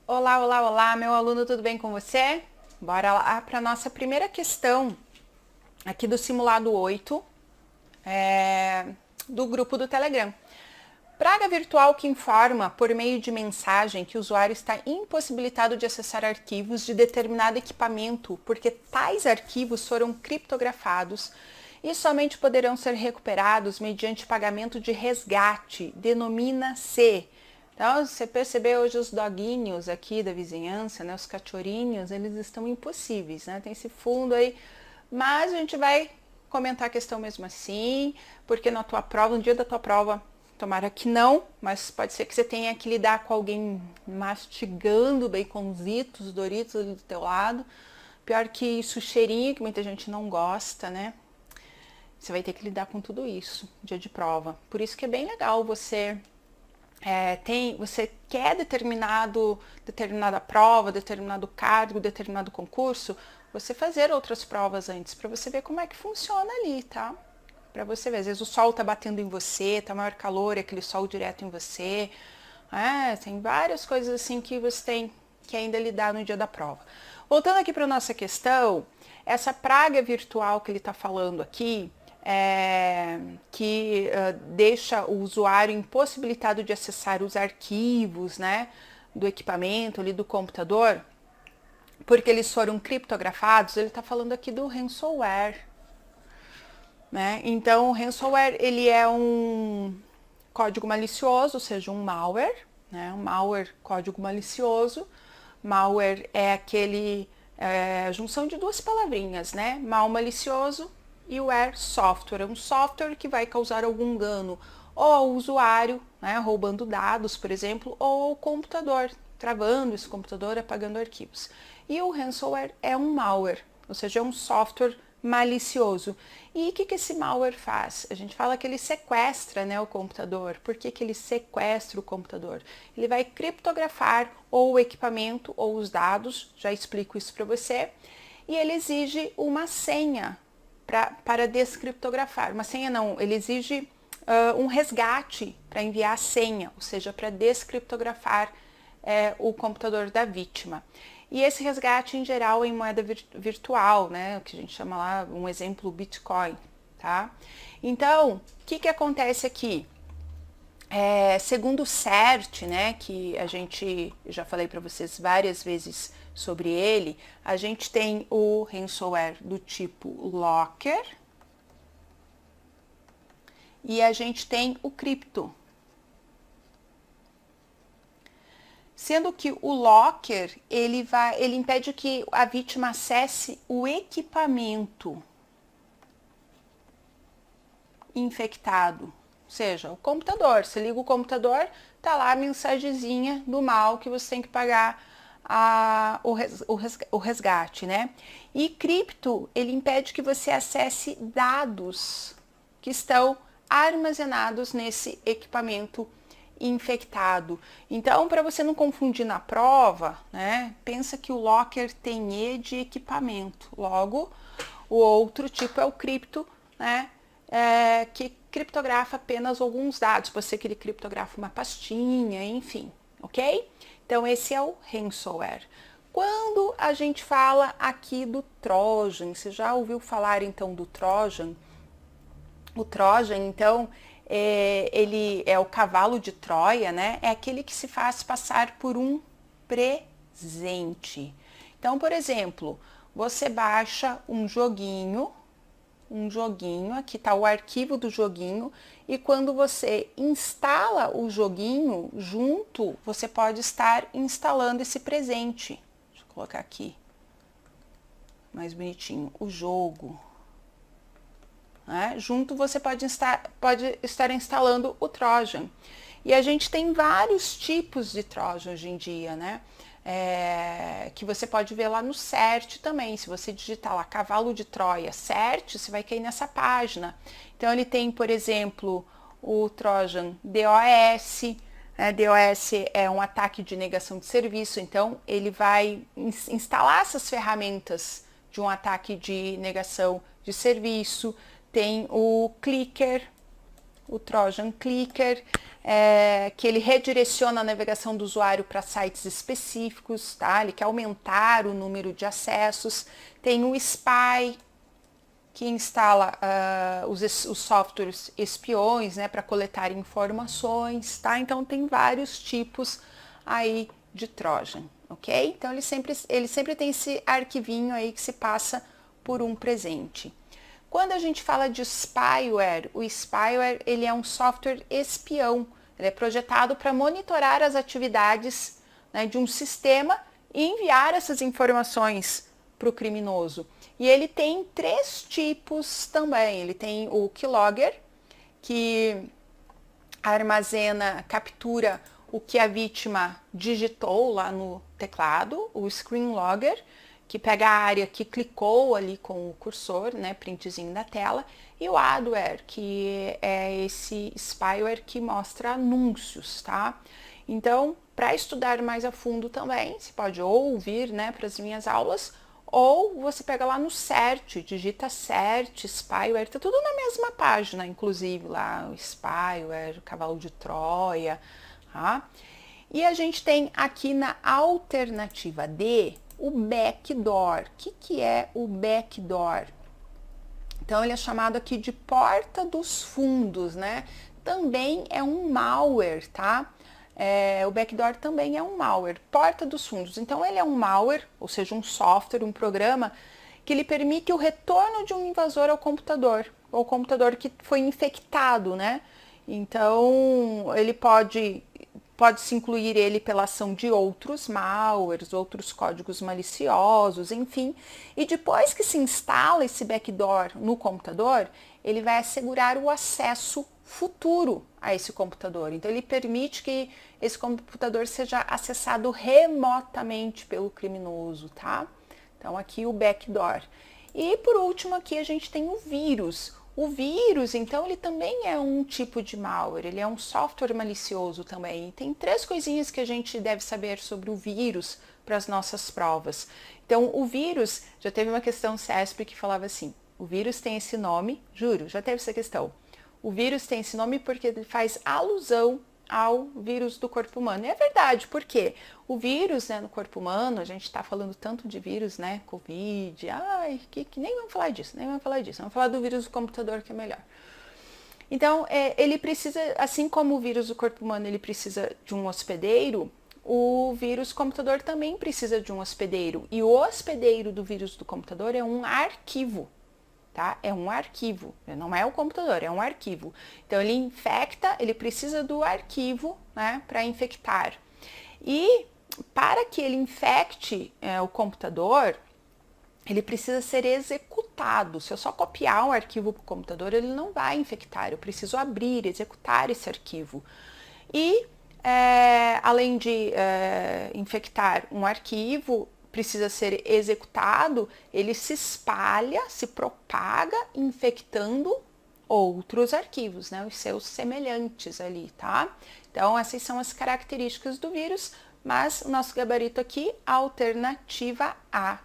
Olá, olá, olá, meu aluno, tudo bem com você? Bora lá para a nossa primeira questão aqui do simulado 8 do grupo do Telegram. Praga virtual que informa por meio de mensagem que o usuário está impossibilitado de acessar arquivos de determinado equipamento porque tais arquivos foram criptografados e somente poderão ser recuperados mediante pagamento de resgate, denomina-se. Então, você percebeu hoje os doguinhos aqui da vizinhança, né, os cachorrinhos, eles estão impossíveis, né? Tem esse fundo aí, mas a gente vai comentar a questão mesmo assim, porque na tua prova, no dia da tua prova, tomara que não, mas pode ser que você tenha que lidar com alguém mastigando baconzitos, Doritos ali do teu lado. Pior que isso, cheirinho, que muita gente não gosta, né? Você vai ter que lidar com tudo isso, dia de prova. Por isso que é bem legal você você quer determinada prova, determinado cargo, determinado concurso, você fazer outras provas antes, para você ver como é que funciona ali, tá? Para você ver, às vezes o sol tá batendo em você, tá maior calor, é aquele sol direto em você. Tem várias coisas assim que você tem que ainda lidar no dia da prova. Voltando aqui para a nossa questão, essa praga virtual que ele está falando aqui, que deixa o usuário impossibilitado de acessar os arquivos, né, do equipamento ali do computador, porque eles foram criptografados. Ele está falando aqui do ransomware, né? Então, o ransomware ele é um código malicioso, ou seja, um malware, né? Um malware, código malicioso. Malware é a junção de duas palavrinhas, né? Mal malicioso e o ware software. É um software que vai causar algum dano ou ao usuário, né? Roubando dados, por exemplo, ou ao computador, travando esse computador, apagando arquivos. E o ransomware é um malware, ou seja, é um software malicioso. E o que esse malware faz? A gente fala que ele sequestra, né, o computador. Por que ele sequestra o computador? Ele vai criptografar ou o equipamento ou os dados, já explico isso para você, e ele exige uma senha para descriptografar. Uma senha não, ele exige um resgate para enviar a senha, ou seja, para descriptografar o computador da vítima. E esse resgate, em geral, em moeda virtual, né? O que a gente chama lá, um exemplo, Bitcoin, tá? Então, o que acontece aqui? Segundo o CERT, né, que a gente, já falei para vocês várias vezes sobre ele, a gente tem o ransomware do tipo Locker e a gente tem o cripto. Sendo que o locker, ele impede que a vítima acesse o equipamento infectado. Ou seja, o computador. Você liga o computador, tá lá a mensagenzinha do mal que você tem que pagar o resgate, né? E cripto, ele impede que você acesse dados que estão armazenados nesse equipamento infectado. Então, para você não confundir na prova, né, pensa que o locker tem E de equipamento. Logo, o outro tipo é o cripto, né, que criptografa apenas alguns dados. Pode ser que ele criptografa uma pastinha, enfim, ok? Então, esse é o ransomware. Quando a gente fala aqui do Trojan, você já ouviu falar então do Trojan? O Trojan, então, ele é o cavalo de Troia, né? É aquele que se faz passar por um presente. Então, por exemplo, você baixa um joguinho, aqui está o arquivo do joguinho, e quando você instala o joguinho junto, você pode estar instalando esse presente. Deixa eu colocar aqui mais bonitinho, o jogo. Junto você pode estar instalando o Trojan. E a gente tem vários tipos de Trojan hoje em dia, né? Que você pode ver lá no CERT também. Se você digitar lá cavalo de Troia CERT, você vai cair nessa página. Então ele tem, por exemplo, o Trojan DOS. DOS é um ataque de negação de serviço, então ele vai instalar essas ferramentas de um ataque de negação de serviço. Tem o Clicker, o Trojan Clicker, que ele redireciona a navegação do usuário para sites específicos, tá? Ele quer aumentar o número de acessos. Tem o spy, que instala os softwares espiões, né, para coletar informações, tá? Então tem vários tipos aí de Trojan, ok? Então ele sempre tem esse arquivinho aí que se passa por um presente. Quando a gente fala de spyware, o spyware ele é um software espião. Ele é projetado para monitorar as atividades, né, de um sistema e enviar essas informações para o criminoso. E ele tem 3 tipos também. Ele tem o keylogger, que captura o que a vítima digitou lá no teclado, o screenlogger, que pega a área que clicou ali com o cursor, né, printzinho da tela, e o adware, que é esse spyware que mostra anúncios, tá? Então, para estudar mais a fundo também, você pode ou ouvir, né, para as minhas aulas, ou você pega lá no CERT, digita CERT, spyware, tá tudo na mesma página, inclusive lá o spyware, o cavalo de Troia, tá? E a gente tem aqui na alternativa D, o backdoor. O que é o backdoor? Então ele é chamado aqui de porta dos fundos, né? Também é um malware, tá? O backdoor também é um malware, porta dos fundos. Então ele é um malware, ou seja, um software, um programa que lhe permite o retorno de um invasor ao computador, ou computador que foi infectado, né? Então ele pode-se incluir ele pela ação de outros malwares, outros códigos maliciosos, enfim. E depois que se instala esse backdoor no computador, ele vai assegurar o acesso futuro a esse computador. Então ele permite que esse computador seja acessado remotamente pelo criminoso, tá? Então aqui o backdoor. E por último aqui a gente tem o vírus. O vírus, então, ele também é um tipo de malware, ele é um software malicioso também. E tem 3 coisinhas que a gente deve saber sobre o vírus para as nossas provas. Então, o vírus, já teve uma questão CESP que falava assim, o vírus tem esse nome, juro, já teve essa questão. O vírus tem esse nome porque ele faz alusão ao vírus do corpo humano. E é verdade, porque o vírus, né, no corpo humano, a gente está falando tanto de vírus, né, Covid, que nem vamos falar disso, vamos falar do vírus do computador que é melhor. Então, ele precisa, assim como o vírus do corpo humano, ele precisa de um hospedeiro, o vírus do computador também precisa de um hospedeiro. E o hospedeiro do vírus do computador é um arquivo. Tá? É um arquivo, não é o computador, é um arquivo. Então ele infecta, ele precisa do arquivo, né, para infectar. E para que ele infecte o computador, ele precisa ser executado. Se eu só copiar um arquivo para o computador, ele não vai infectar. Eu preciso abrir, executar esse arquivo. E além de infectar um arquivo, precisa ser executado, ele se espalha, se propaga, infectando outros arquivos, né, os seus semelhantes ali, tá? Então, essas são as características do vírus, mas o nosso gabarito aqui, alternativa A.